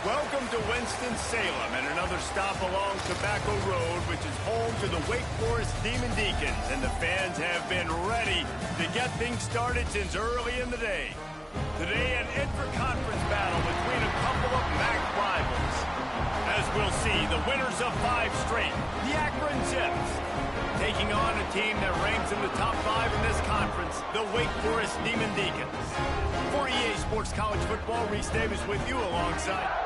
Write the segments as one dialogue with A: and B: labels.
A: Welcome to Winston-Salem and another stop along Tobacco Road, which is home to the Wake Forest Demon Deacons, and the fans have been ready to get things started since early in the day. Today, an intra-conference battle between a couple of MAC rivals. As we'll see, the winners of 5 straight, the Akron Zips, taking on a team that ranks in the top 5 in this conference, the Wake Forest Demon Deacons. For EA Sports College Football, Reese Davis with you alongside...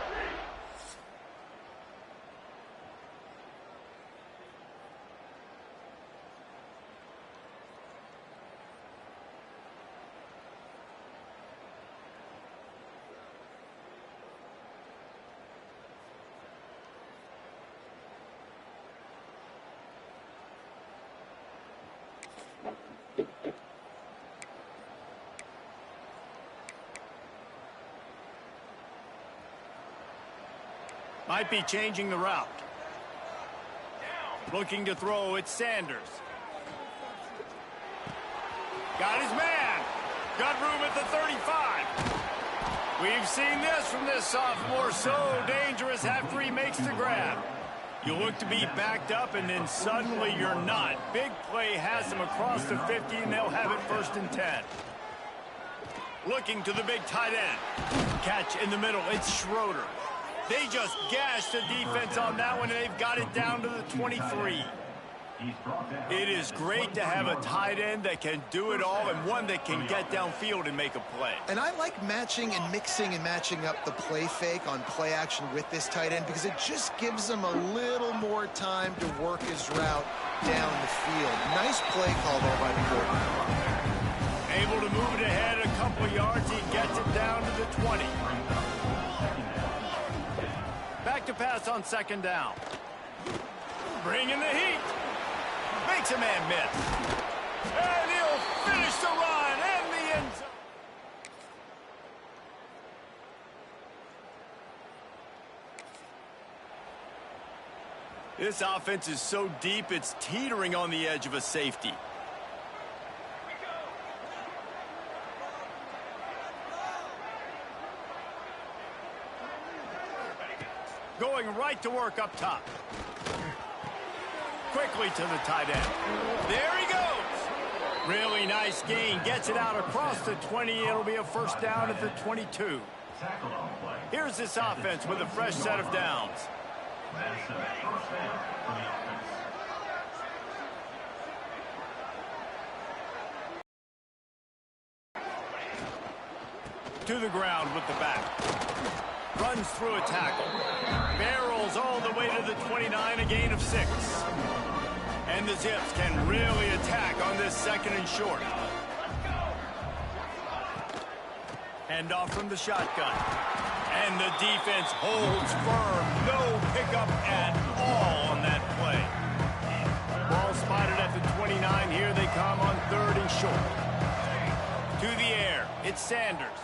A: Might be changing the route. Looking to throw, it's Sanders. Got his man. Got room at the 35. We've seen this from this sophomore, so dangerous after he makes the grab. You look to be backed up, and then suddenly you're not. Big play has them across the 50, and they'll have it 1st and 10. Looking to the big tight end. Catch in the middle, it's Schroeder. They just gashed the defense on that one, and they've got it down to the 23. It is great to have a tight end that can do it all and one that can get downfield and make a play.
B: And I like matching and mixing and matching up the play fake on play action with this tight end because it just gives him a little more time to work his route down the field. Nice play call there by the quarterback.
A: Able to move it ahead a couple yards. He gets it down to the 20. Back to pass on 2nd down. Bringing the heat. Makes a man miss. And he'll finish the run and the end zone. This offense is so deep, it's teetering on the edge of a safety. Going right to work up top. Quickly to the tight end. There he goes. Really nice gain. Gets it out across the 20. It'll be a 1st down at the 22. Here's this offense with a fresh set of downs. To the ground with the back. Runs through a tackle. Barrels all the way to the 29, a gain of 6. And the Zips can really attack on this 2nd and short. Hand off from the shotgun. And the defense holds firm. No pickup at all on that play. Ball spotted at the 29. Here they come on 3rd and short. To the air. It's Sanders.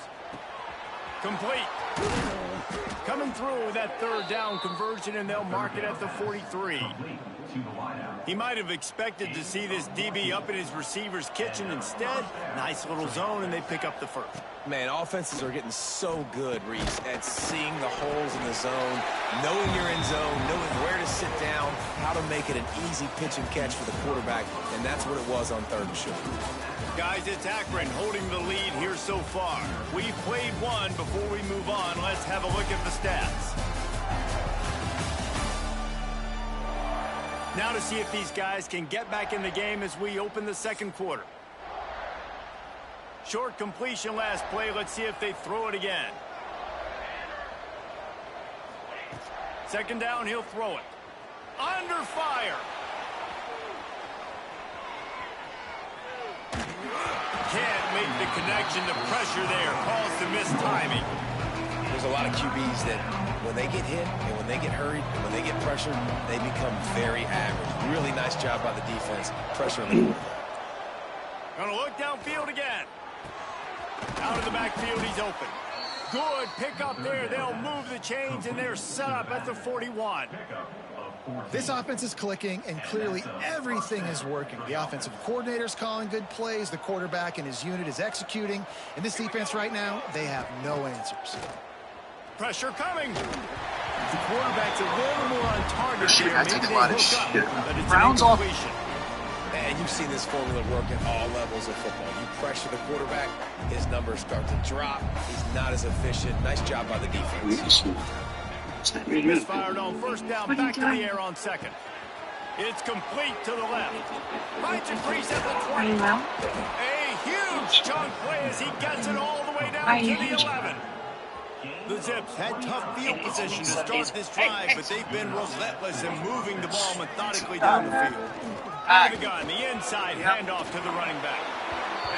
A: Complete. Coming through with that third down conversion, and they'll mark it at the 43. He might have expected to see this DB up in his receiver's kitchen. Instead, nice little zone, and they pick up the first.
C: Man, offenses are getting so good, Reese, at seeing the holes in the zone, knowing you're in zone, knowing where to sit down, how to make it an easy pitch and catch for the quarterback, and that's what it was on third and short.
A: Guys, it's Akron holding the lead here so far. We've played one. Before we move on, let's have a look at the stats. Now to see if these guys can get back in the game as we open the second quarter. Short completion last play. Let's see if they throw it again. Second down, he'll throw it. Under fire. Can't make the connection. The pressure there calls the missed timing.
C: There's a lot of QBs that when they get hit and when they get hurried and when they get pressured, they become very average. Really nice job by the defense, pressuring the quarterback.
A: Gonna look downfield again. Out of the backfield, he's open. Good pickup there. They'll move the chains, and they're set up at the 41.
B: This offense is clicking, and clearly everything is working. The offensive coordinator's calling good plays. The quarterback and his unit is executing. And this defense right now, they have no answers.
A: Pressure coming. The quarterback's a little more on target
D: Shit,
A: here.
D: I
A: Maybe
D: take a
A: they
D: lot of
A: hook up,
D: shit.
A: but it's
D: Rounds
A: an
D: off.
A: incompletion.
C: And you've seen this formula work at all levels of football. You pressure the quarterback, his numbers start to drop. He's not as efficient. Nice job by the defense.
A: Misfired on first down, back to the air on second. It's complete to the left. Finds a crease at the 20. A huge chunk play as he gets it all the way down to the 11. The Zips had tough field position to start this drive, but they've been relentless in moving the ball methodically down the field. Out of the gun, the inside handoff to the running back.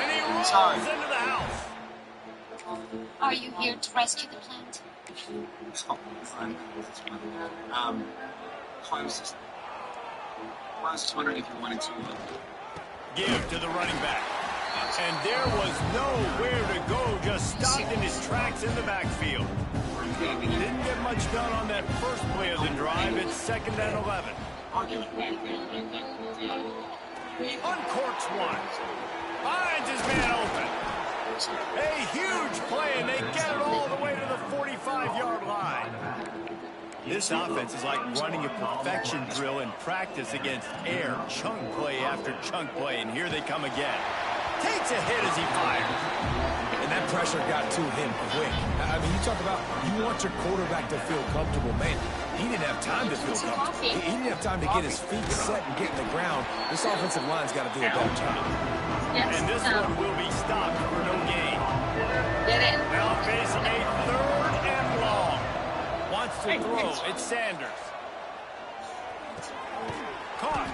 A: And he rolls into the house.
E: Are you here to rescue the plant?
D: I was just wondering if you wanted to.
A: Give to the running back. And there was nowhere to go, just stopped in his tracks in the backfield. Didn't get much done on that first play of the drive. It's second and 11. Uncorks one. Finds his man open. A huge play, and they get it all the way to the 45-yard line. This offense is like running a perfection drill in practice against air. Chunk play after chunk play, and here they come again. Takes a hit as he fires.
C: And that pressure got to him quick. I mean, you talk about you want your quarterback to feel comfortable. Man, he didn't have time to feel comfortable. He didn't have time to get his feet set and get in the ground. This offensive line's got to do a better job.
A: And this one will be stopped for no gain.
E: Get in.
A: Now facing a third and long. Wants to throw. It's Sanders. Caught.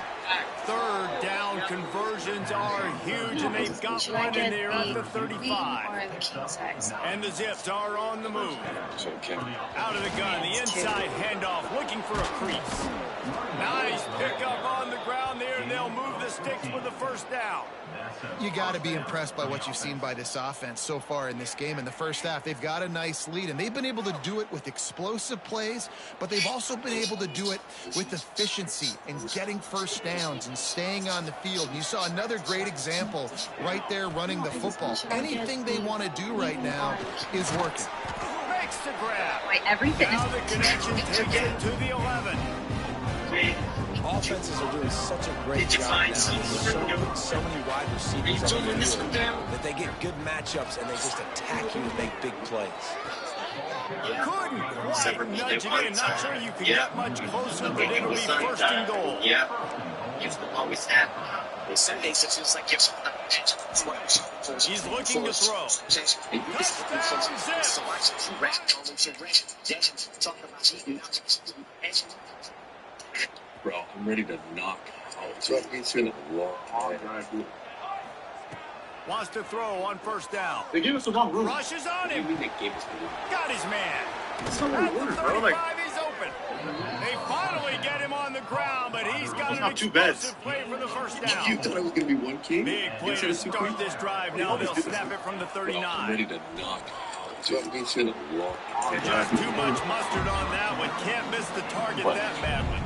A: Third down conversions are huge, and they've got
E: Should I
A: one,
E: get
A: and they're at the
E: the queen
A: 35.
E: or the king size?
A: And the Zips are on the move. Out of the gun, the inside handoff, looking for a crease. Nice pickup on the ground there, and they'll move the sticks with the first down.
B: You got to be impressed by what you've seen by this offense so far in this game. In the first half, they've got a nice lead, and they've been able to do it with explosive plays, but they've also been able to do it with efficiency and getting first downs and staying on the field. You saw another great example right there running the football. Anything they want to do right now is working.
A: Makes the grab.
E: Wait, everything
A: Now the connection takes it to the 11.
C: Offenses are doing such a great job now. There's so many wide receivers on the field that they get good matchups and they just attack you and make big plays.
A: Couldn't quite nudge it in. Not sure you could get much closer, but it'll be first and goal.
D: Yeah. Gives them always that. Sundays it's just like gives
A: He's looking to throw.
F: Bro, I'm ready to knock out. It's been a long time.
A: Wants to throw on first down.
D: They gave us the wrong room.
A: Rushes on him.
D: They gave us the wrong.
A: Got his man.
D: It's not
A: At
D: what
A: the
D: we wanted, bro. Like,
A: 35, he's open. They finally get him on the ground, but he's got an
D: not too bad.
A: explosive play for the first
F: You
A: down.
F: thought I was going to be one king?
A: Big play to start this drive. Now they'll snap it from the
F: Bro, I'm
A: 39.
F: ready to knock out. what makes it a long
A: Just too much mustard on that one. Can't miss the target that badly.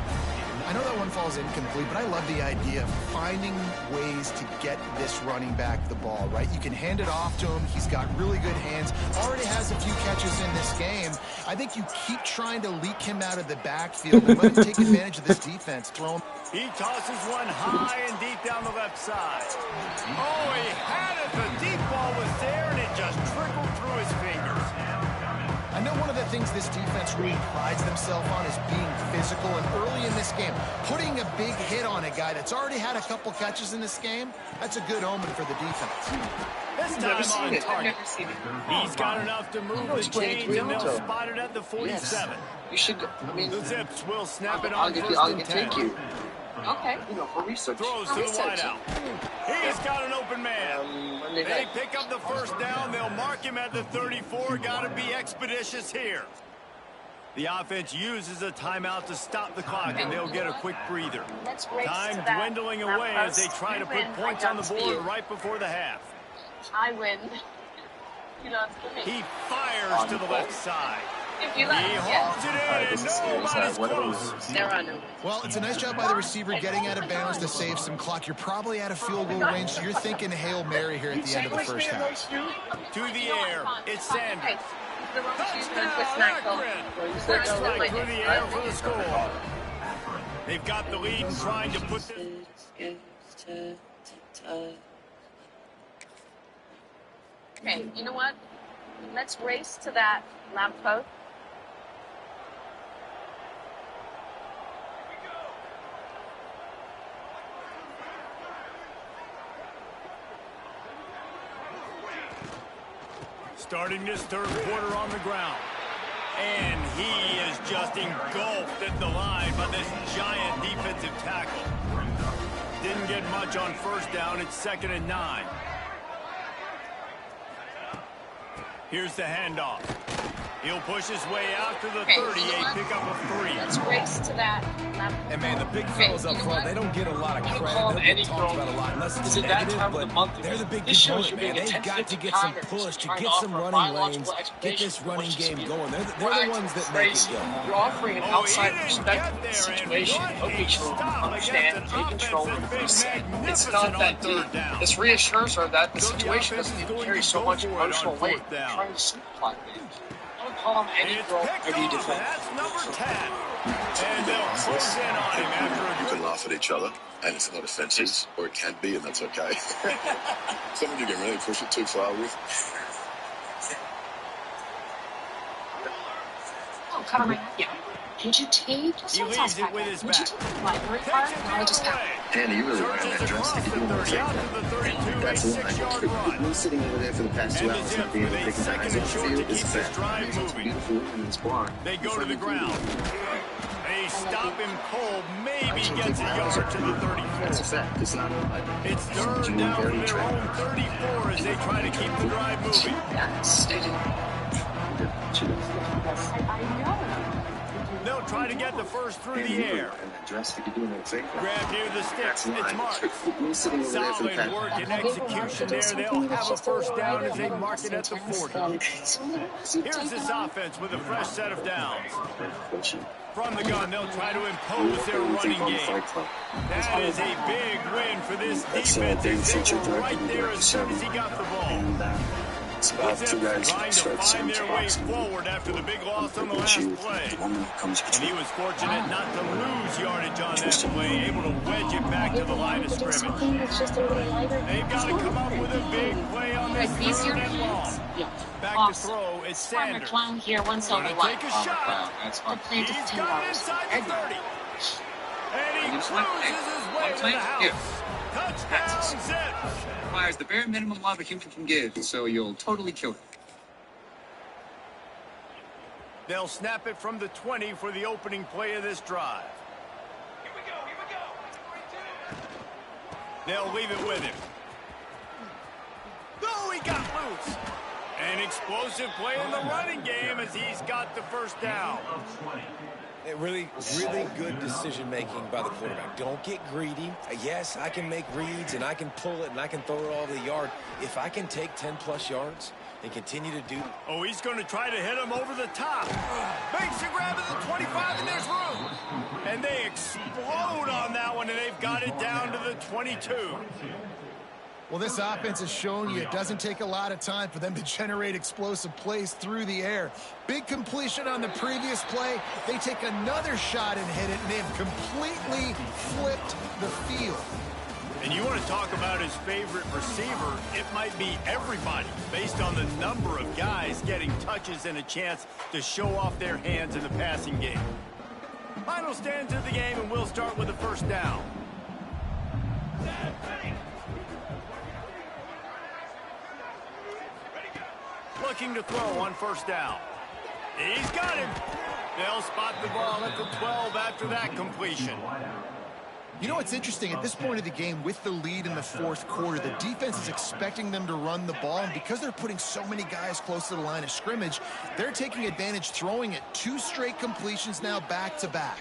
B: I know that one falls incomplete, but I love the idea of finding ways to get this running back the ball, right? You can hand it off to him. He's got really good hands. Already has a few catches in this game. I think you keep trying to leak him out of the backfield and let him take advantage of this defense. Throw him.
A: He tosses one high and deep down the left side. Oh, he had it. The deep ball was there, and it just trickled through his fingers.
B: I know one of the things this defense really prides themselves on is being physical, and early in this game, putting a big hit on a guy that's already had a couple catches in this game, that's a good omen for the defense.
A: This time on target. He's got enough to move the chains, and they'll spot it at the 47.
D: You should. I mean,
A: The Zips will snap it
D: I'll
A: on
D: get
A: first and 10.
D: thank you.
G: Okay.
D: You know, for research.
A: Throws to the wideout. He's got an open man.
D: Monday
A: They
D: night.
A: pick up the first down. They'll mark him at the 34. Got to be expeditious here. The offense uses a timeout to stop the clock, and they'll get a quick breather.
G: Let's race
A: Time
G: to that
A: dwindling away as they try to put points on the board right before the half.
G: I win. You know, it's me.
A: He fires to the left side.
G: If you
A: He
G: let him,
A: holds it in, and nobody's close.
G: There are no.
B: Well, it's a nice job by the receiver getting out of bounds to save some clock. You're probably out of field goal range, so you're thinking Hail Mary here at the end of the first half.
A: To the air, it's Sanders.
G: Touchdown,
A: Akron. First strike through the air for the score. They've got the lead and trying to put this.
G: Okay, you know what? Let's race to that lamppost.
A: Starting this third quarter on the ground. And he is just engulfed at the line by this giant defensive tackle. Didn't get much on first down. It's 2nd and 9. Here's the handoff. He'll push his way out to the 38, pick up a 3.
G: Let's race to that lamppost.
C: And man, the big fellas up front, they don't get a lot of credit.
D: call
C: They
D: Eddie
C: don't get talked
D: Grove.
C: about a lot unless it's
D: Is it that
C: negative,
D: time of the
C: but
D: month?
C: they're the big
D: This shows
C: component,
D: you're
C: man.
D: being
C: They've got to
D: attentive
C: get
D: to
C: some
D: Congress,
C: push, to
D: trying
C: get
D: to
C: some
D: offer
C: running
D: biological
C: lanes, get this
D: explanation
C: running
D: for what's
C: game
D: being
C: going. They're the
D: Right.
C: ones that make it
D: Crazy.
C: go.
D: You're offering an outside
A: he didn't
D: perspective
A: get
D: of the
A: there, and
D: situation.
A: what
D: Okay,
A: a
D: sure,
A: stop
D: understand,
A: against
D: take
A: an
D: control.
A: offense that's been
D: It's
A: magnificent
D: not that
A: on third
D: deep.
A: down.
D: This reassures her that the
A: So the
D: situation
A: offense
D: doesn't
A: is
D: even
A: going
D: carry
A: to
D: so
A: go
D: much
A: for it on
D: emotional weight.
A: fourth down.
D: Trying to simplify things. Don't call him Eddie
A: It's
D: Grove.
A: picked
D: Or do you
A: off.
D: defend?
A: That's number 10. And they'll close in on him after a
F: You
A: good
F: can laugh at each other, and it's not offensive, or it can be, and that's okay. Something you can really push it too far with.
E: Oh, cover my yeah. Could you take
A: He leaves it with his
E: Would you
A: back.
E: take the library
A: Takes
E: card?
A: it
E: And I just
A: the
E: have
A: other way.
H: Danny, you really wearing
A: Surges
H: that dress
A: across
H: to
A: the
H: do
A: 30
H: anything.
A: out to the 32, a
H: That's a lie.
A: 6-yard run.
H: Me sitting over there for the past 2
A: And the
H: hours
A: Zips
H: not being
A: with
H: able to
A: a
H: take my
A: second
H: eyes
A: and
H: off the
A: short to
H: field is
A: keep
H: a
A: this
H: fact.
A: drive
H: Makes us
A: moving.
H: beautiful women in this bar.
A: They go to the ground. They stop him cold. Maybe
H: Actually,
A: gets a
H: take my eyes
A: yard
H: off
A: to
H: the
A: the
H: field. That's a
A: 34.
H: fact. It's not a lie.
A: It's third
H: Doing
A: down for
H: very
A: their
H: attractive.
A: own 34 as they try to keep the drive moving.
D: Yes, they did.
E: I know.
A: They'll try to get the first through the air.
H: And that dress that you're doing that thing.
A: Grab near the sticks.
H: That's a
A: It's
H: lie.
A: marked.
H: Me sitting over there for the
A: Solid work
H: past...
A: and execution there. They'll have a first down as they mark it at the 40. Here's this offense with a fresh set of downs. From the gun, they'll try to impose their running game. That is a big win for this defense as they were right there as soon as he got the ball.
H: And it's about
A: The
H: two
A: Zips
H: guys
A: trying to
H: start
A: find
H: saying
A: their way forward after the big loss on the last play.
H: the woman who comes
A: And he
H: between.
A: was fortunate not to lose yardage on that play, able to wedge it back to the line of scrimmage. They've got to come up with a big play on this
E: Like these
A: third
E: your
A: and long.
E: hands? Yeah.
A: Back to
E: Awesome.
A: throw, it's
E: Farmer
A: Sanders.
E: clown here, one silver
A: Gonna
E: one.
A: take a shot.
D: That's
E: The
D: fine.
E: plant
A: He's
E: is
A: got it
E: $10.
A: inside the 30. And he
D: Use one
A: cruises
D: plant.
A: his way
D: One
A: to the
D: plant?
A: house.
D: Here.
A: Touchdown, Zips.
D: Requires the bare minimum love a human can give, so you'll totally kill it.
A: They'll snap it from the 20 for the opening play of this drive. They'll leave it with him. Oh, he got loose. An explosive play in the running game as he's got the first down.
C: Really good decision-making by the quarterback. Don't get greedy. Yes, I can make reads, and I can pull it, and I can throw it all over the yard. If I can take 10-plus yards, They continue to do.
A: Oh, he's going to try to hit him over the top. Makes a grab at the 25, and there's room. And they explode on that one, and they've got it down to the 22.
B: Well, this offense has shown you it doesn't take a lot of time for them to generate explosive plays through the air. Big completion on the previous play. They take another shot and hit it, and they've completely flipped the field.
A: And you want to talk about his favorite receiver, it might be everybody, based on the number of guys getting touches and a chance to show off their hands in the passing game. Final stands of the game, and we'll start with the first down. Looking to throw on first down. He's got him. They'll spot the ball at the 12 after that completion.
B: You know what's interesting? At this point of the game, with the lead in the fourth quarter, the defense is expecting them to run the ball, and because they're putting so many guys close to the line of scrimmage, they're taking advantage, throwing it 2 straight completions now back-to-back.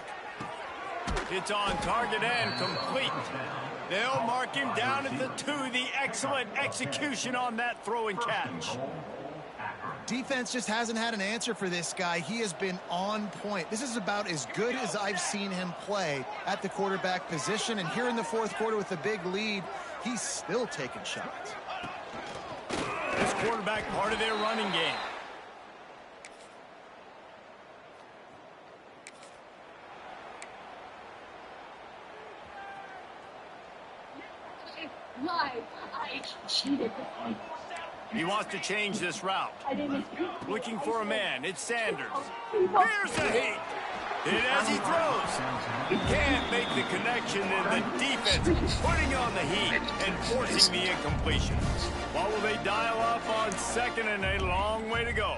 A: It's on target and complete. They'll mark him down at the 2. The excellent execution on that throw and catch.
B: Defense just hasn't had an answer for this guy. He has been on point. This is about as good as I've seen him play at the quarterback position. And here in the fourth quarter with a big lead, he's still taking shots.
A: This quarterback part of their running game.
E: I cheated.
A: He wants to change this route. Looking for a man. It's Sanders. Here's the heat. And as he throws, he can't make the connection, and the defense putting on the heat and forcing the incompletion. What will they dial up on second, and a long way to go?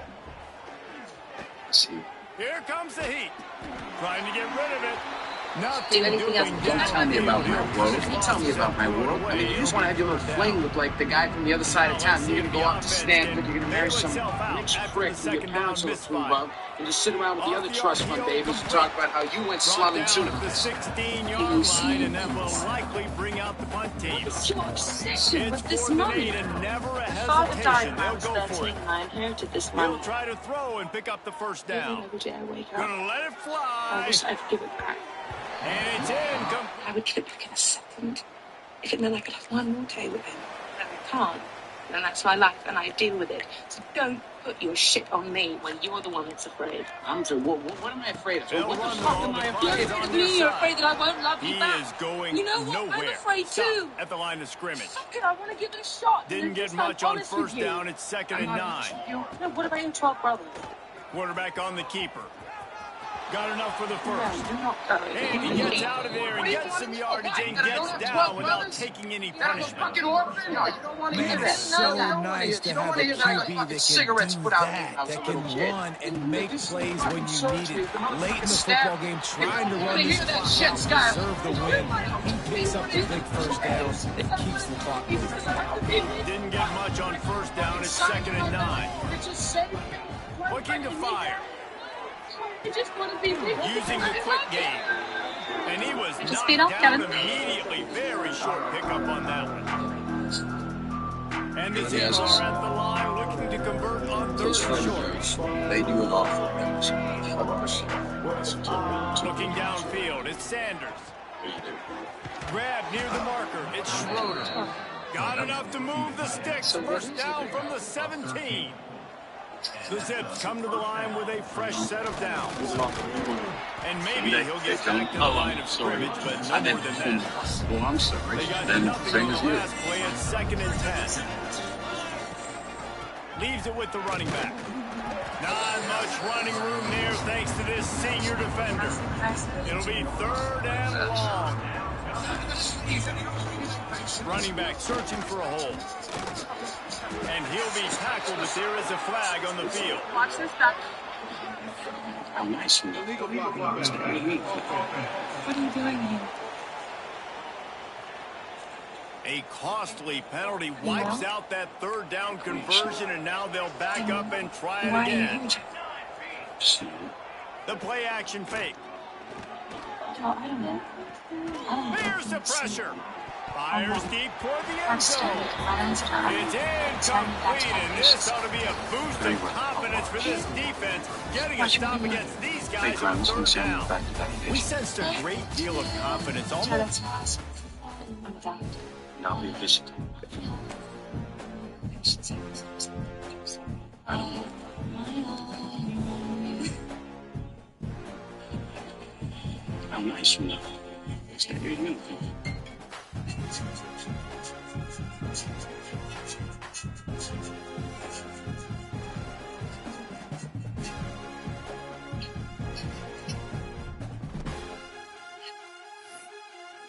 A: Here comes the heat. Trying to get rid of it.
D: Do anything else. Don't tell me about my world. If you tell me about my world, I mean, you just want to have your little fling with, like, the guy from the other side of town. You're going to go out to Stanford, you're going to marry some rich prick who your parents will approve of, and just sit around with the other trust fund babies and talk about how you went slumming too.
A: The 16-yard line, and that will likely bring out the punt team.
E: What's your obsession with this
A: 4th and
E: money?
A: 8, and never a
E: Father died
A: hesitation.
E: when I was
A: They'll go for
E: 13
A: it.
E: and I inherited this
A: He'll
E: money.
A: try to throw and pick up the first down.
E: Every day I wake up,
A: Gonna let it
E: I
A: fly.
E: wish I could give it back.
A: And it's in.
E: I would give it back in a second if it meant I could have one more day with him. But I can't. And that's my life, and I deal with it. So don't put your shit on me when you're the one that's afraid.
D: I'm afraid. What am I afraid of?
A: They'll
D: What the
A: run
D: fuck
A: the
D: am I
A: ball.
D: afraid
A: He's
D: of?
A: on
E: You're
A: their
E: me, you're
A: side.
E: afraid that I won't love
A: He
E: you back.
A: is going
E: You know what?
A: nowhere.
E: I'm afraid
A: Stop
E: too.
A: at the line of scrimmage.
E: Fuck it, I want to give it a shot.
A: Didn't
E: And
A: get
E: just
A: much
E: I'm
A: on
E: honest
A: first
E: with you.
A: down. It's 2nd and 9.
E: No, what about your 12 brothers?
A: Quarterback on the keeper. Got enough for the
E: No,
A: first.
E: you're not going.
A: And he gets out of there and gets some yardage and gets down without taking any punishment.
D: orphan? No, you don't want to hear
C: Man, it's
D: that.
C: so nice to have a QB that can
D: cigarettes
C: do
D: put out
C: that can run and make plays when you need it. Late in the football game, trying to run this clock out, deserve the win. He picks up the big first down and keeps the clock moving.
A: Didn't get much on first down. It's 2nd and 9. Looking to fire.
E: I just want to be with you.
A: Using the quick game. And he was
E: Just
A: knocked
E: speed up,
A: down
E: Kevin.
A: immediately. Very short pickup on that one. And the Zebras are at the line looking to convert on
H: Those
A: 3rd and
H: Predators,
A: short.
H: they do an awful lot.
A: Looking downfield, it's Sanders. Grab near the marker, it's Schroeder. Got enough to move the sticks. First down from the 17. The Zips come to the line with a fresh set of downs. And maybe he'll get back to the line of scrimmage, but no more than that.
H: Well, I'm sorry.
A: They got
H: Then
A: nothing
H: same
A: on
H: as
A: the
H: you.
A: last play at 2nd and 10. Leaves it with the running back. Not much running room there thanks to this senior defender. It'll be 3rd and long. Running back searching for a hole. And he'll be tackled, but there is a flag on the field.
E: Watch this back.
D: How nice.
E: What are you doing here?
A: A costly penalty wipes out that 3rd down conversion, and now they'll back up and try it
E: Why are you
A: again.
E: here?
A: The play action fake.
E: I don't know.
A: Here's the pressure. Fires deep toward the end zone. It's incomplete, and this ought to be a boost of confidence for this defense, getting a stop against these guys on third down. We sensed a great deal of confidence, almost.
H: Now we visit. I don't know. How nice you know. Is that your uniform?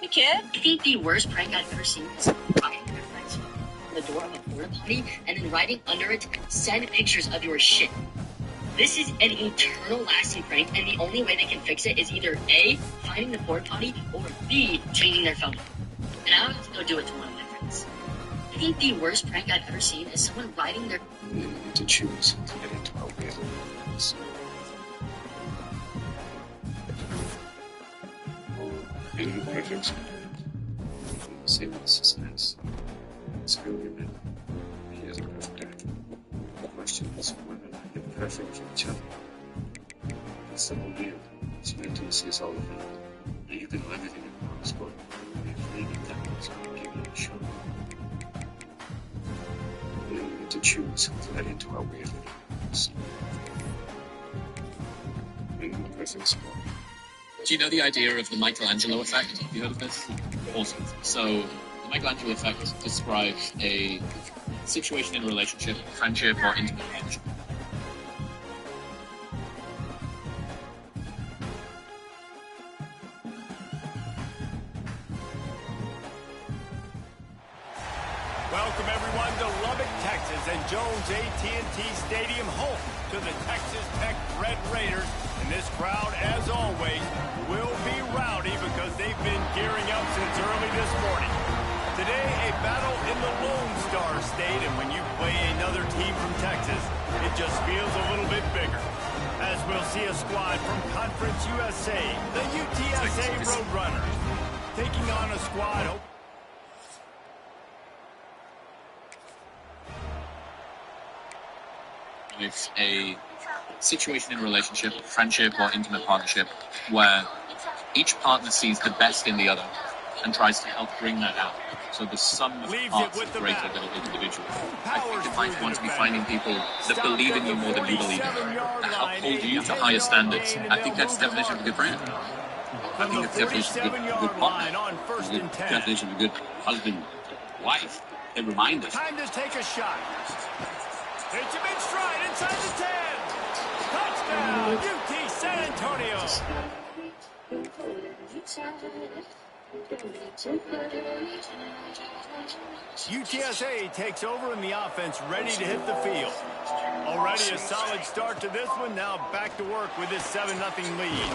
G: Hey, kid.
I: I think the worst prank I've ever seen is buying your friends on the door of a porta potty and then writing under it, send pictures of your shit. This is an eternal lasting prank, and the only way they can fix it is either A, finding the porta potty, or B, changing their phone. And I don't have to go do it to one of my friends. I think the worst prank I've ever seen is someone writing their...
H: You need to choose to get into our real lives. In the perfect same suspense. It's really been. He is a perfect guy. The question is whether or not you're perfect for each other. It's the whole deal. It's intimacy is all about. And you can do everything in one sport. If leaving that was going to give you a shot. You need to choose to let into our weird lives. In the perfect sport.
J: Do you know the idea of the Michelangelo effect? Have you heard of this? Awesome. So, the Michelangelo effect describes a situation in a relationship, friendship, or intimate partnership.
A: Welcome everyone to Lubbock, Texas, and Jones AT&T Stadium, home to the Texas Tech Red Raiders. And this crowd, as always, will be rowdy because they've been gearing up since early this morning. Today, a battle in the Lone Star State, and when you play another team from Texas, it just feels a little bit bigger. As we'll see a squad from Conference USA, the UTSA Roadrunners, taking on a squad...
J: With a situation in a relationship, friendship, or intimate partnership where each partner sees the best in the other and tries to help bring that out. So the sum of parts is greater than an individual. I think you might want to be finding people that believe in you more than you believe in, that help hold you to higher standards. I think that's the definition of a good friend. I think it's the definition of a good partner. It's the definition of a good husband, wife. They remind us.
A: Time to take a shot. It's a big stride inside the 10. Touchdown, UT San Antonio. UTSA takes over in the offense, ready to hit the field. Already a solid start to this one. Now back to work with this 7-0 lead.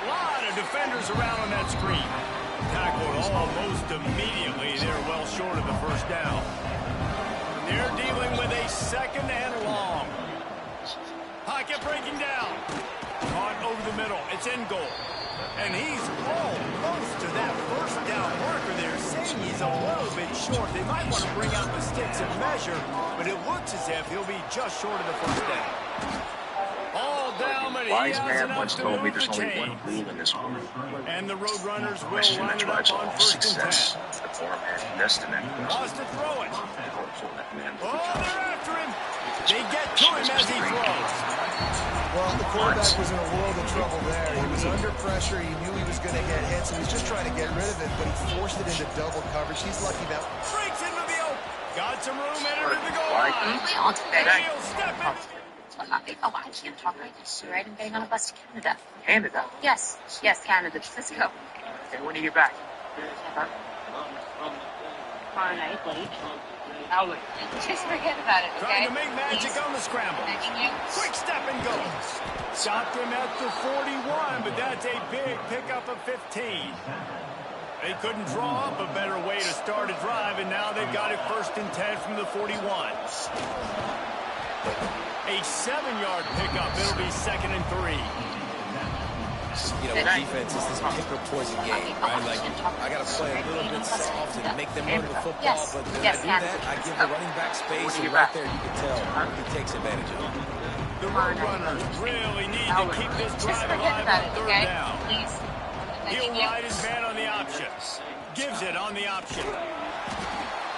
A: A lot of defenders around on that screen. Tackled almost immediately. They're well short of the first down. They're dealing with a second and long. Pocket breaking down. Caught over the middle. It's in goal. And he's almost to that first down marker there, saying he's a little bit short. They might want to bring out the sticks and measure, but it looks as if he'll be just short of the first down. All down, but he
H: Wise
A: has
H: man
A: enough
H: once
A: to
H: told me
A: move
H: there's
A: the
H: only one
A: chain.
H: rule in this world.
A: And the Roadrunners will
H: Question
A: line
H: that
A: it up
H: drives
A: on
H: all
A: first and 10.
H: success. The poor man's destiny.
A: Lost to throw it.
H: Hopeful that man
A: Oh,
H: will become.
A: they're after him. They get to him as he throws.
B: Well, the quarterback was in a world of trouble there. He was under pressure. He knew he was going to get hit, so he's just trying to get rid of it, but he forced it into double coverage. He's lucky that...
A: Breaks into the open. Got some room, entered the goal line.
G: Hey,
A: He'll step it.
G: oh, I can't talk like this, right? I'm getting on a bus to Canada.
H: Canada.
G: Yes, Canada. Let's go.
H: Okay, when do you get back?
G: Never. Tomorrow night, late.
H: How late?
G: Just forget about it,
A: Trying
G: okay?
A: to make magic
G: Please.
A: on the scramble.
G: Begging you.
A: Quick step and go. Stopped him at the 41, but that's a big pickup of 15. They couldn't draw up a better way to start a drive, and now they've got it 1st and 10 from the 41. A 7-yard pickup. It'll be 2nd and 3.
C: You know, defense is this pick or poison game, right? Like, I got to play a little bit soft and make them run the football, but then I do that, I give the running back space, and right there you can tell he takes advantage of it.
A: The road runners really need to keep this drive alive on third down. He'll ride his man on the option. Gives it on the option.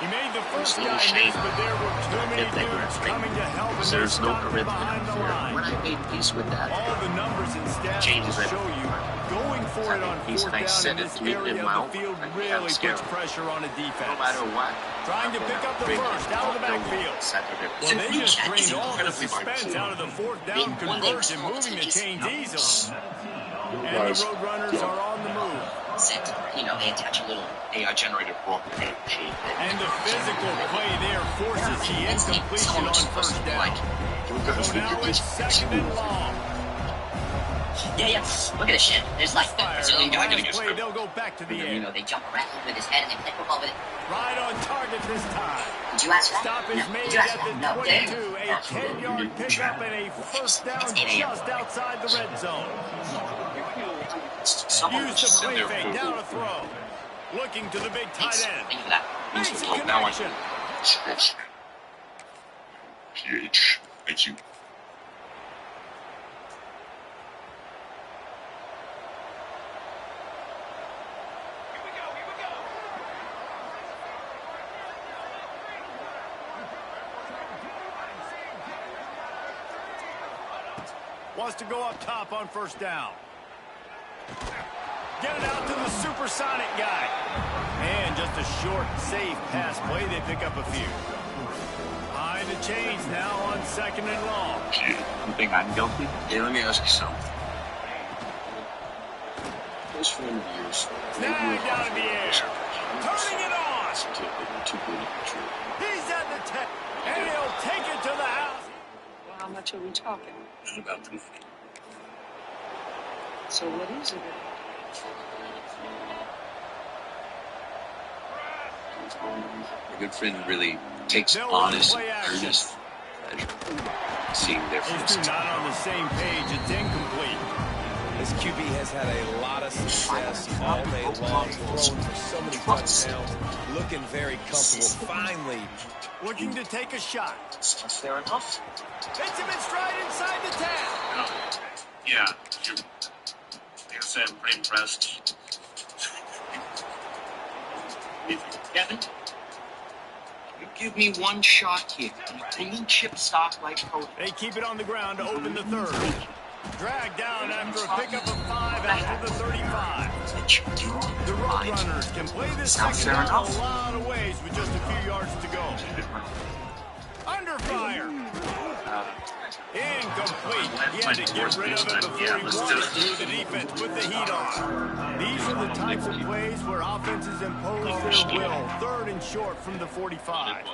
A: He made the first guy miss, but there were too many dudes coming to help him.
H: There's no rhythm
A: behind the line.
H: when I made peace with that.
A: All the numbers and stats
H: Changes
A: will show you going for it on fourth down in this area of the field really puts pressure on a defense.
H: No matter what.
A: Trying to pick up the first out of the backfield. Well, they just drained all the suspense out of the fourth down conversion, moving the chains easily. And the road runners are on the move.
I: You know, they attach a little AI-generated broadcast.
A: And the physical play there forces the incompletion on first down. So now it's second and long.
I: Yeah. Look at this shit. There's like the Brazilian guy gonna get
A: play, they'll go back to the air.
I: You know, they jump around with his head and they play football with it.
A: Right on target this time.
I: Did you ask for that?
A: Stop is made at the 22. A 10-yard pickup and a first down just outside the red zone. Use the play fake, down a throw. Looking to the big tight end. Makes a connection.
F: PH. Thank you.
A: Wants to go up top on first down. Get it out to the supersonic guy. And just a short, safe pass play. They pick up a few. Behind the chains now on second and long.
H: You think I'm guilty? Hey, let me ask you something. Close friend of yours.
A: Snagged out of the air. Turning it on. He's at the 10. And he'll take it to the house.
E: Well, how much are we talking?
H: About 3
E: So what is it?
H: A good friend really takes honest, earnest pleasure seeing their
A: These two not on the same page. It's incomplete.
C: This QB has had a lot of success all day long, throwing for so many touchdowns, looking very comfortable. Finally,
A: looking to take a shot.
H: Is there enough?
A: Hits him in stride inside the 10.
J: Yeah, you. Like I said, I'm pretty impressed.
D: Kevin, you give me one shot here. Blue chip stock like Cody.
A: They keep it on the ground to open the third. Dragged down after a pickup of 5 after the 35. The road runners can play this second down a lot of ways with just a few yards to go. Under fire. Incomplete. He had to get rid of it before he wanted to. The defense put the heat on. These are the types of plays where offenses impose their will. Third and short from the 45.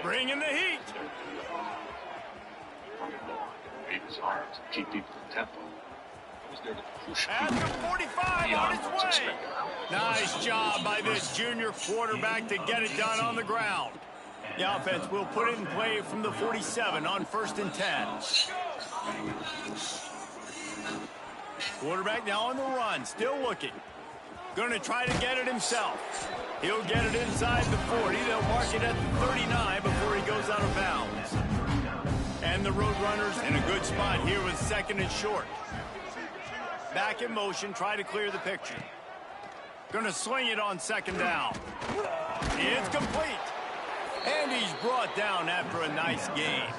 A: Bringing the heat.
H: It's hard to keep people in tempo.
A: At the 45 on its way. Nice job by this junior quarterback to get it done on the ground. The offense will put it in play from the 47 on first and 10. Quarterback now on the run, still looking. Going to try to get it himself. He'll get it inside the 40. They'll mark it at the 39 before he goes out of bounds. And the road runners in a good spot here with second and short. Back in motion, try to clear the picture. Going to swing it on second down. It's complete. And he's brought down after a nice game.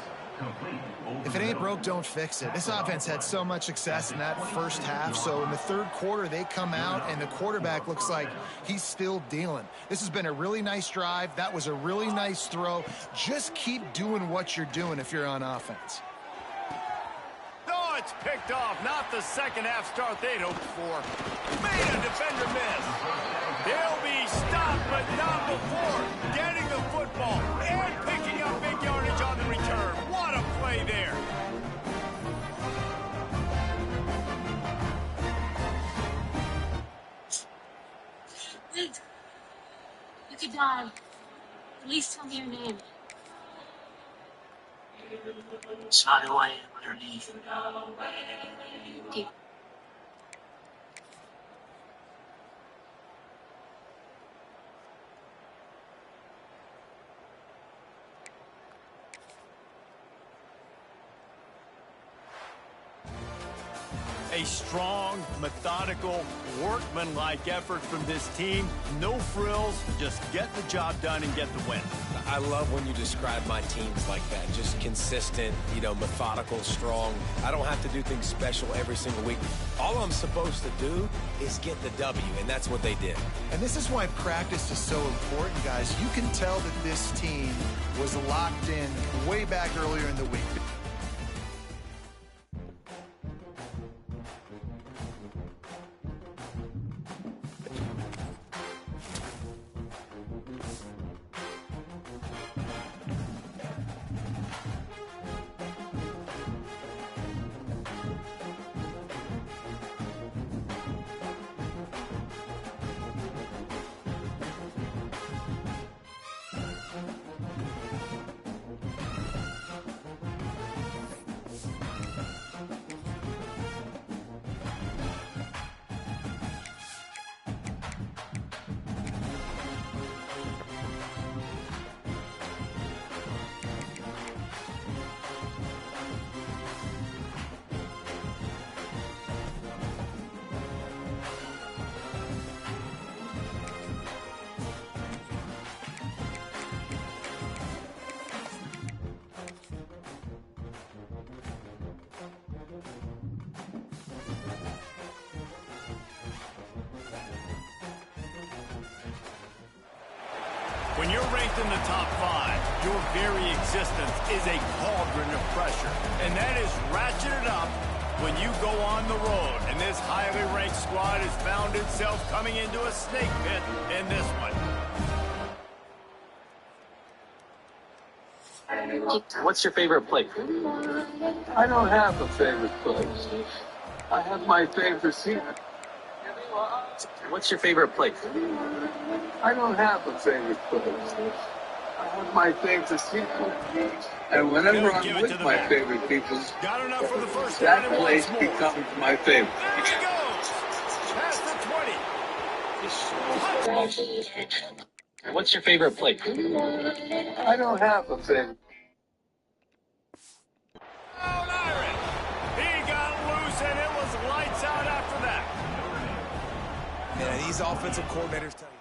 B: If it ain't broke, don't fix it. This offense had so much success in that first half, so in the third quarter, they come out, and the quarterback looks like he's still dealing. This has been a really nice drive. That was a really nice throw. Just keep doing what you're doing if you're on offense.
A: Oh, it's picked off. Not the second half start they'd hoped for. Made a defender miss. They'll be stopped, but not before getting the football and picking up big yardage on the return. What a play there.
K: Wait. You could die. At least tell me your name.
I: It's not who I am underneath.
K: Deep.
A: A strong, methodical, workmanlike effort from this team. No frills, just get the job done and get the win.
C: I love when you describe my teams like that. Just consistent, you know, methodical, strong. I don't have to do things special every single week. All I'm supposed to do is get the W, and that's what they did.
B: And this is why practice is so important, guys. You can tell that this team was locked in way back earlier in the week.
A: When you're ranked in the top 5, your very existence is a cauldron of pressure. And that is ratcheted up when you go on the road. And this highly ranked squad has found itself coming into a snake pit in this one.
J: What's your favorite place?
H: I don't have a favorite place. I have my favorite seat.
J: What's your favorite place?
H: I don't have a favorite place. I have my favorite people. And whenever I'm with my favorite people,
A: Got enough for the first
H: that
A: down and
H: place
A: once more.
H: becomes my favorite.
A: There he goes. Past the 20.
J: What's your favorite place?
H: I don't have a favorite.
A: Oh, Iron. He got loose and it was lights out after that.
C: Yeah, these offensive coordinators tell you.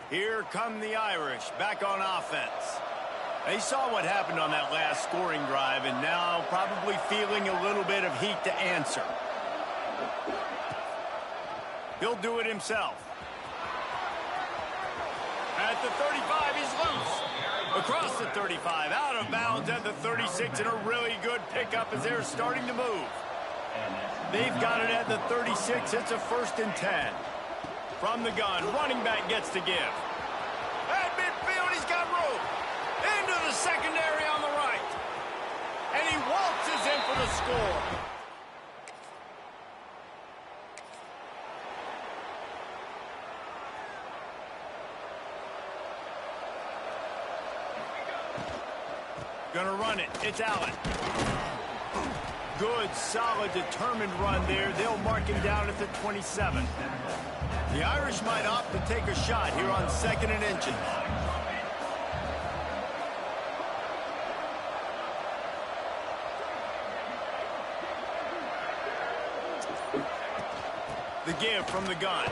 A: Here come the Irish back on offense. They saw what happened on that last scoring drive and now probably feeling a little bit of heat to answer. He'll do it himself. At the 35, he's loose. Across the 35, out of bounds at the 36, and a really good pickup as they're starting to move. They've got it at the 36. It's a 1st and 10. From the gun, running back gets to give. At midfield, he's got room. Into the secondary on the right. And he waltzes in for the score. Gonna run it. It's Allen. Good, solid, determined run there. They'll mark him down at the 27. The Irish might opt to take a shot here on 2nd and inches. The give from the gun.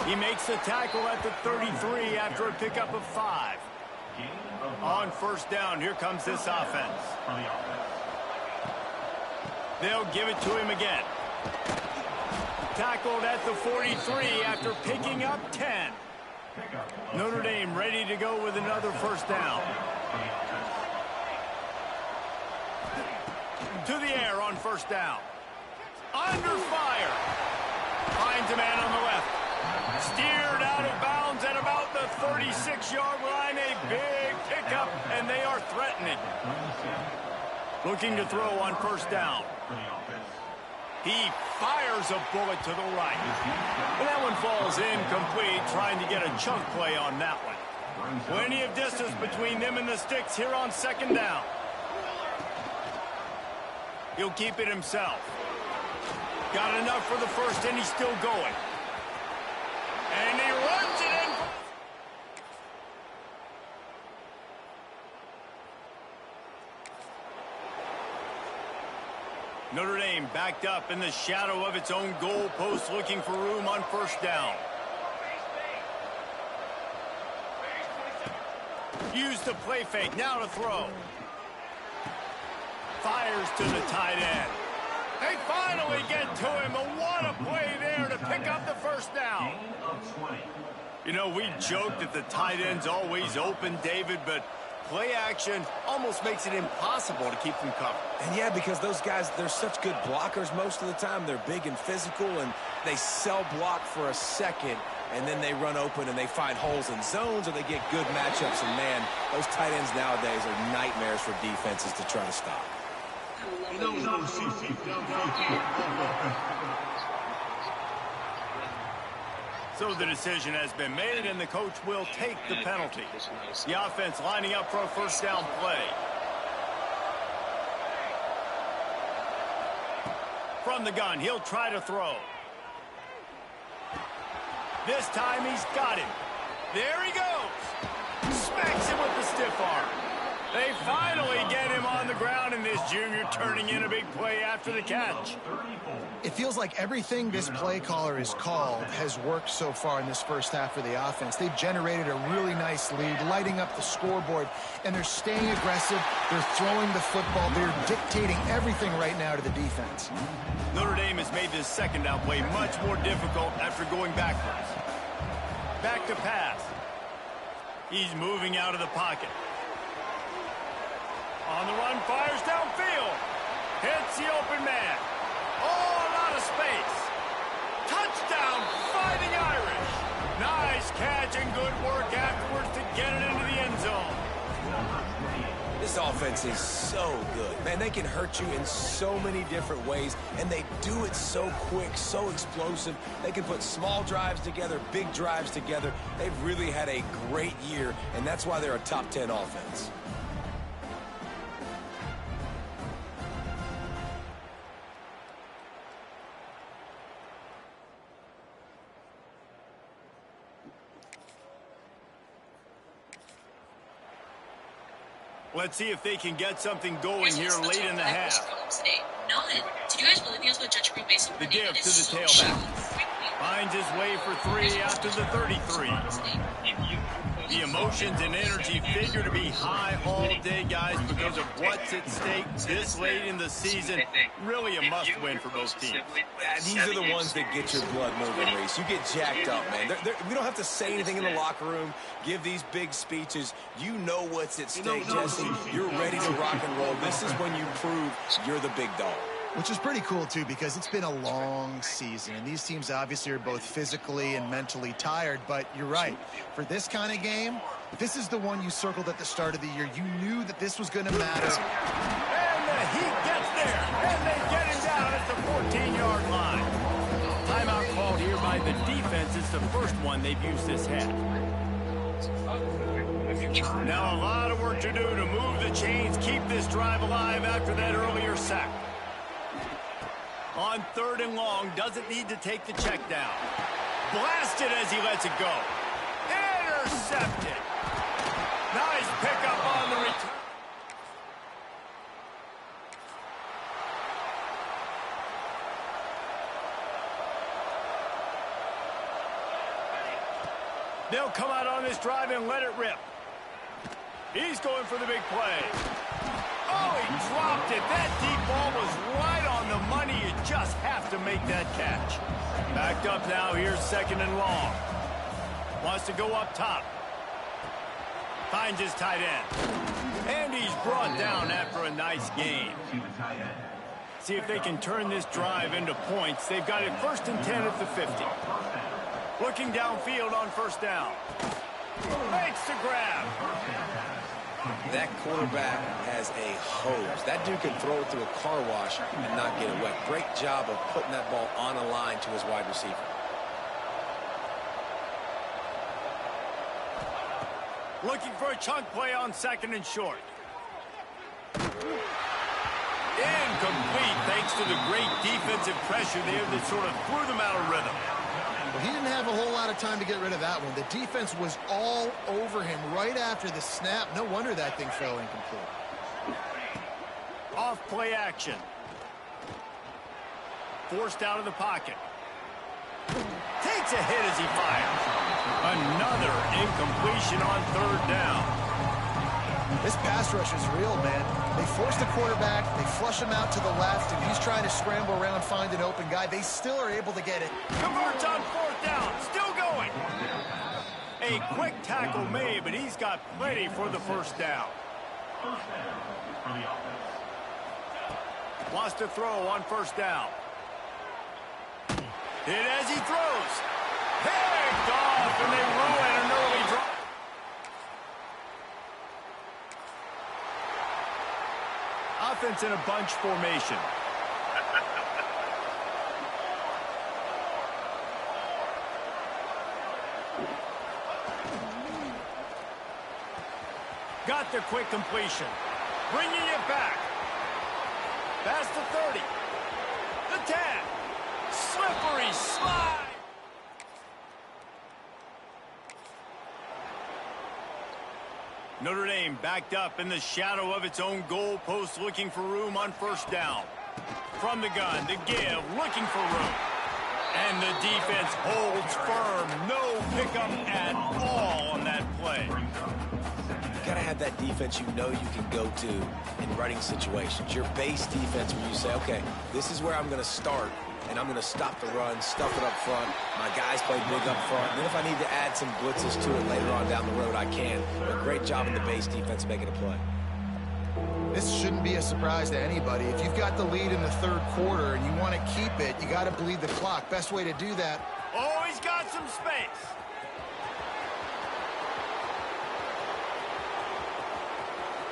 A: He makes the tackle at the 33 after a pickup of 5. On 1st down, here comes this offense. They'll give it to him again. Tackled at the 43 after picking up 10. Notre Dame ready to go with another 1st down. To the air on 1st down. Under fire. Finds a man on the left. Steered out of bounds at about the 36-yard line. A big pickup, and they are threatening. Looking to throw on 1st down. He fires a bullet to the right. And that one falls incomplete, trying to get a chunk play on that one. Plenty of distance between them and the sticks here on 2nd down. He'll keep it himself. Got enough for the 1st, and he's still going. And he runs it in. Notre Dame backed up in the shadow of its own goal post, looking for room on first down. Use the play fake, now to throw. Fires to the tight end. They finally get to him, but what a play there to pick up the first down. You know, we joked that the tight end's always open, David, but play action almost makes it impossible to keep them covered.
C: And yeah, because those guys, they're such good blockers most of the time. They're big and physical, and they cell block for a second, and then they run open and they find holes in zones, or they get good matchups. And man, those tight ends nowadays are nightmares for defenses to try to stop.
A: So the decision has been made, and the coach will take the penalty. The offense lining up for a first down play. From the gun, he'll try to throw. This time he's got him. There he goes. Smacks him with the stiff arm. They finally get him on the ground, and this junior turning in a big play after the catch.
B: It feels like everything this play caller has called has worked so far in this first half for the offense. They've generated a really nice lead, lighting up the scoreboard, and they're staying aggressive. They're throwing the football. They're dictating everything right now to the defense.
A: Notre Dame has made this second down play much more difficult after going backwards. Back to pass. He's moving out of the pocket. On the run, fires downfield. Hits the open man. Oh, a lot of space. Touchdown, Fighting Irish. Nice catch and good work afterwards to get it into the end zone.
C: This offense is so good. Man, they can hurt you in so many different ways, and they do it so quick, so explosive. They can put small drives together, big drives together. They've really had a great year, and that's why they're a top 10 offense.
A: Let's see if they can get something going here late in the half.
K: None. Did you guys really think I was going to judge Green Bay?
A: The give to the tailback. Finds his way for 3 after the 33. The emotions and energy figure to be high all day, guys, because of what's at stake this late in the season. Really a must-win for both teams.
C: These are the ones that get your blood moving, Reese. You get jacked up, man. We don't have to say anything in the locker room, give these big speeches. You know what's at stake, Jesse. You're ready to rock and roll. This is when you prove you're the big dog.
B: Which is pretty cool, too, because it's been a long season. And these teams obviously are both physically and mentally tired. But you're right. For this kind of game, this is the one you circled at the start of the year. You knew that this was going to matter.
A: And the Heat gets there. And they get him down at the 14-yard line. Timeout called here by the defense. It's the first one they've used this half. Now a lot of work to do to move the chains, keep this drive alive after that earlier sack. On 3rd and long, doesn't need to take the check down. Blasted as he lets it go. Intercepted. Nice pickup on the return. They'll come out on this drive and let it rip. He's going for the big play. Oh, he dropped it. That deep ball was right on the money. You just have to make that catch. Backed up now. Here's 2nd and long. Wants to go up top. Finds his tight end. And he's brought down after a nice gain. See if they can turn this drive into points. They've got it 1st and 10 at the 50. Looking downfield on 1st down. Makes the grab.
C: That quarterback has a hose. That dude can throw it through a car wash and not get it wet. Great job of putting that ball on a line to his wide receiver.
A: Looking for a chunk play on 2nd and short. Incomplete thanks to the great defensive pressure there that sort of threw them out of rhythm.
B: Well, he didn't have a whole lot of time to get rid of that one. The defense was all over him right after the snap. No wonder that thing fell incomplete.
A: Off play action. forced out of the pocket. Takes a hit as he fires. Another incompletion on third down.
B: This pass rush is real, man. They force the quarterback, they flush him out to the left, and he's trying to scramble around, find an open guy. They still are able to get it.
A: Converts on fourth down, still going. A quick tackle made, but he's got plenty for the first down. Wants to throw on first down. Hit as he throws. Picked off, and they ruin an early drive. Offense in a bunch formation. Got the quick completion. Bringing it back. Past the 30. The 10. Slippery slide. Notre Dame backed up in the shadow of its own goal post, looking for room on first down. From the gun, the give, looking for room. And the defense holds firm. No pickup at all on that play.
C: You gotta have that defense you know you can go to in running situations. Your base defense where you say, okay, this is where I'm gonna start, and I'm gonna stop the run, stuff it up front. My guys play big up front. And then if I need to add some blitzes to it later on down the road, I can. But great job in the base defense making a play.
B: This shouldn't be a surprise to anybody. If you've got the lead in the third quarter and you want to keep it, you got to bleed the clock. Best way to do that.
A: Oh, he's got some space.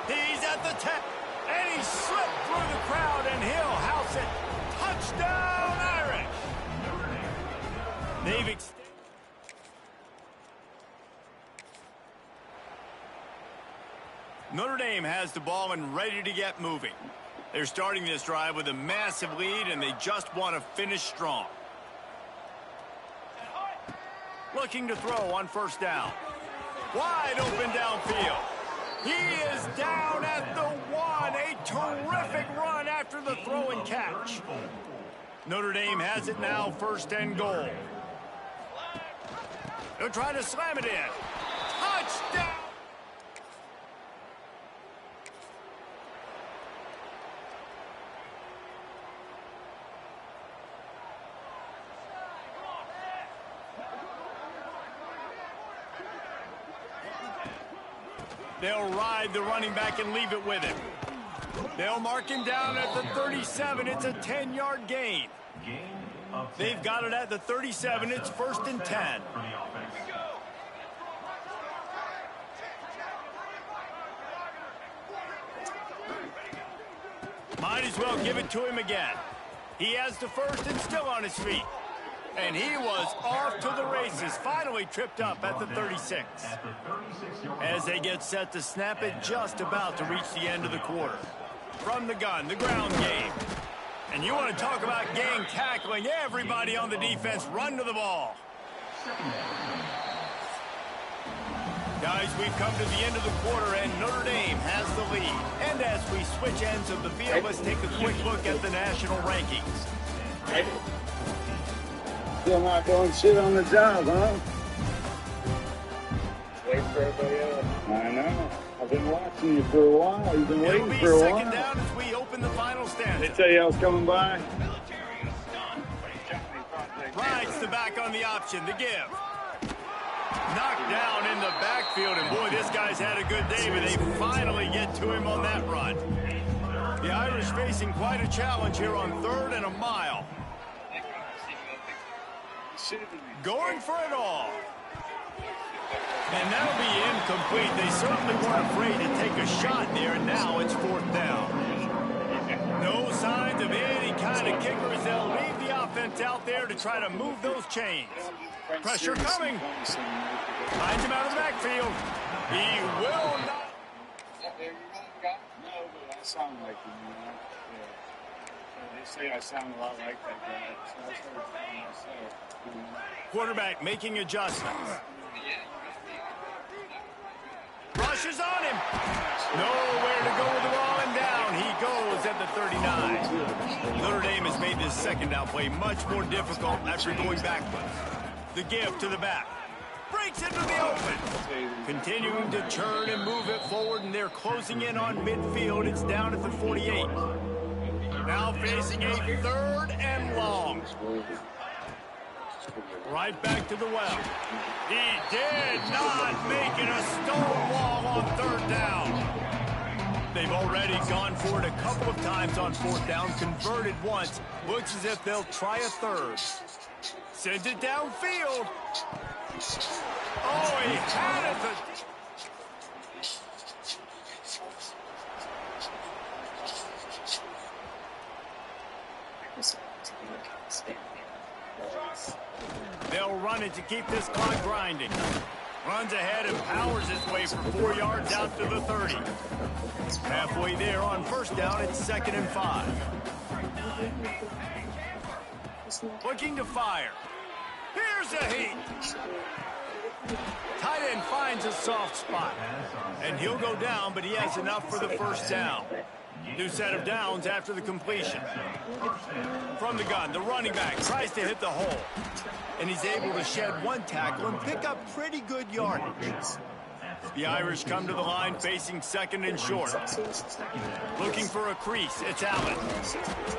A: He's at the 10, and he slipped through the crowd, and he'll house it. Touchdown, Irish. They've extended. Notre Dame has the ball and ready to get moving. They're starting this drive with a massive lead, and they just want to finish strong. Looking to throw on first down. Wide open downfield. He is down at the 1. A terrific run after the throw and catch. Notre Dame has it now, first and goal. They'll try to slam it in. Touchdown! They'll ride the running back and leave it with him. They'll mark him down at the 37. It's a 10-yard gain. They've got it at the 37. It's first and 10. Might as well give it to him again. He has the first and still on his feet. And he was off to the races, finally tripped up at the 36. As they get set to snap it, just about to reach the end of the quarter. From the gun, the ground game. And you want to talk about gang tackling, everybody on the defense run to the ball. Guys, we've come to the end of the quarter, and Notre Dame has the lead. And as we switch ends of the field, let's take a quick look at the national rankings.
L: Still not doing shit on the job, huh? Wait for everybody else. I know. I've been watching you for a while. You've been waiting for a while.
A: It'll be second down as we open the final stanza.
L: They tell you I was coming by?
A: Rides the back on the option, the give. Knocked down in the backfield, and boy, this guy's had a good day, but they finally get to him on that run. The Irish facing quite a challenge here on 3rd and a mile. Going for it all. And that'll be incomplete. They certainly weren't afraid to take a shot there, and now it's 4th down. No signs of any kind of kickers. They'll leave the offense out there to try to move those chains. Pressure coming. Finds him out of the backfield. He will not.
L: No, but I sound like him, you know. Yeah. They say I sound a lot like that guy. So that's what I'm saying.
A: Quarterback making adjustments. Rushes on him. Nowhere to go with the ball, and down he goes at the at 39. Notre Dame has made this second down play much more difficult after going backwards. The give to the back. Breaks into the open. Continuing to turn and move it forward, and they're closing in on midfield. It's down at the 48. Now facing a 3rd and long. Right back to the well. He did not make it a stone wall on 3rd down. They've already gone for it a couple of times on 4th down, converted once. Looks as if they'll try a 3rd. Sends it downfield. Oh, he had it. They'll run it to keep this clock grinding. Runs ahead and powers his way for 4 yards out to the 30. Halfway there on 1st down, it's 2nd and 5. Looking to fire. Here's a heat. Tight end finds a soft spot. And he'll go down, but he has enough for the 1st down. New set of downs after the completion. From the gun, the running back tries to hit the hole. And he's able to shed 1 tackle and pick up pretty good yardage. The Irish come to the line facing 2nd and short. Looking for a crease, it's Allen.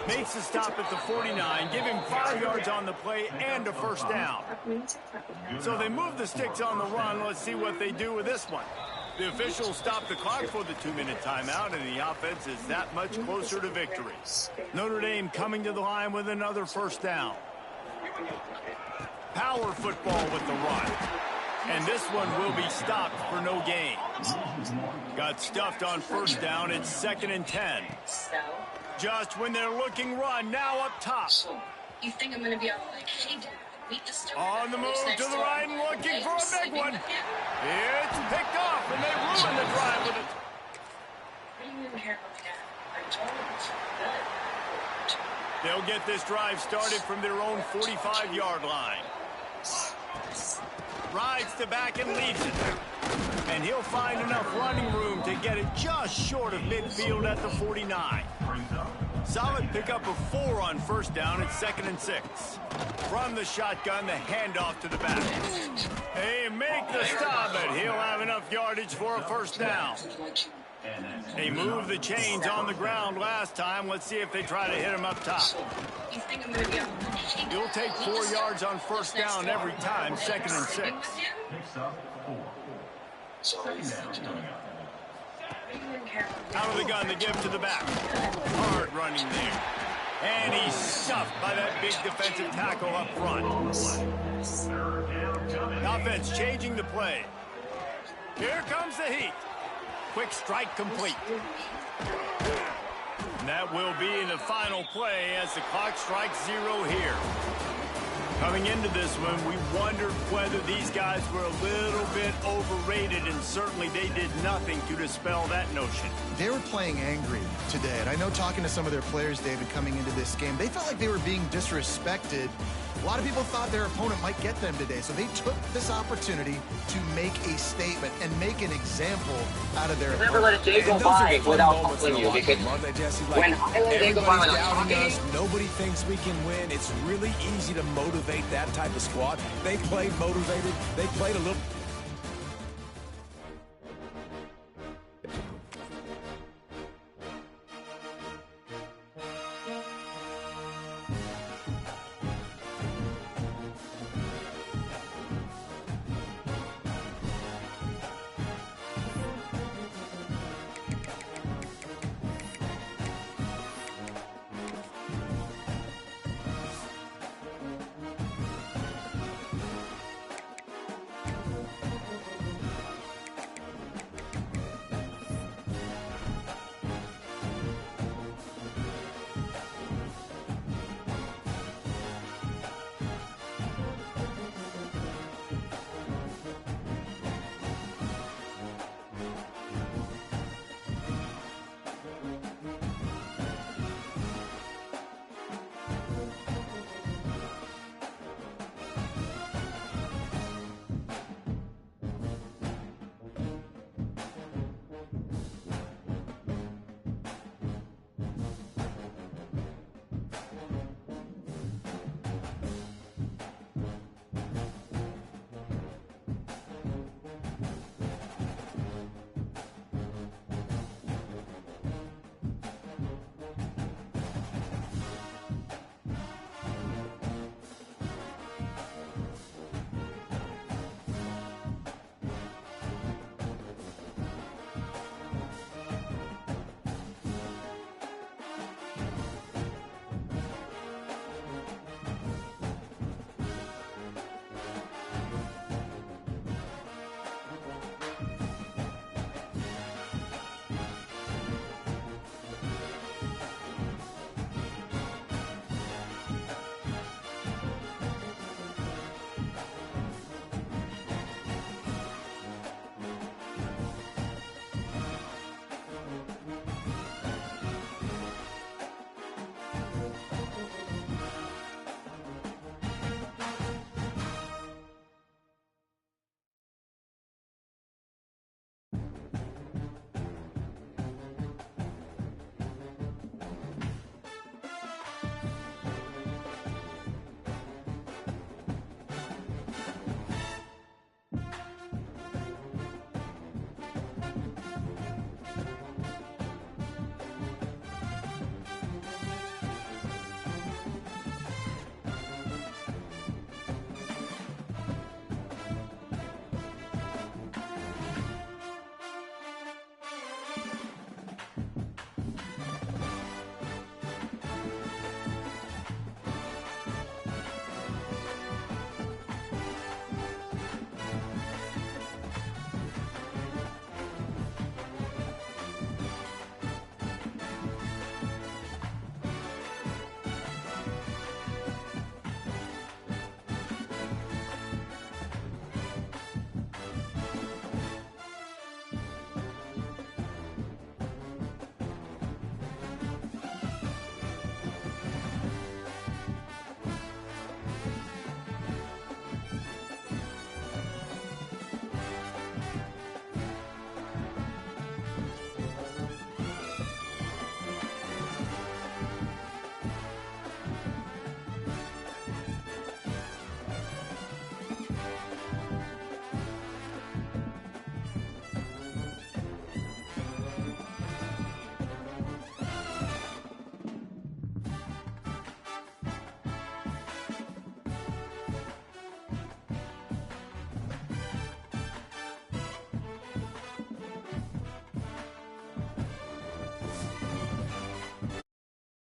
A: Makes the stop at the 49, give him 5 yards on the play and a 1st down. So they move the sticks on the run. Let's see what they do with this one. The officials stop the clock for the 2-minute timeout, and the offense is that much closer to victory. Notre Dame coming to the line with another 1st down. Power football with the run. And this one will be stopped for no gain. Got stuffed on 1st down. It's 2nd and 10. Just when they're looking run, now up top.
I: You think I'm going to be able to, like, hey, Dad, meet the store.
A: On the move to the right and looking for a big one. It's picked off, and they ruin the drive with it.
I: What do you even care about that? I told you it's good.
A: They'll get this drive started from their own 45-yard line. Rides the back and leaves it. And he'll find enough running room to get it just short of midfield at the 49. Solid pickup of 4 on 1st down. It's 2nd and 6. From the shotgun, the handoff to the back. They make the stop, but he'll have enough yardage for a 1st down. They moved the chains on the ground last time. Let's see if they try to hit him up top. You'll take 4 yards on 1st down every time, 2nd and 6. Out of the gun, the give to the back. Hard running there. And he's stuffed by that big defensive tackle up front. Offense changing the play. Here comes the heat. Quick strike complete. And that will be in the final play as the clock strikes 0 here. Coming into this one, we wondered whether these guys were a little bit overrated, and certainly they did nothing to dispel that notion.
B: They were playing angry today, and I know talking to some of their players, David, coming into this game, they felt like they were being disrespected. A lot of people thought their opponent might get them today, so they took this opportunity to make a statement and make an example out of their opponent.
D: Never let a day go by without humbling you, because when I let a day go by without
C: doubting us, nobody thinks we can win. It's really easy to motivate that type of squad. They played motivated. They played a little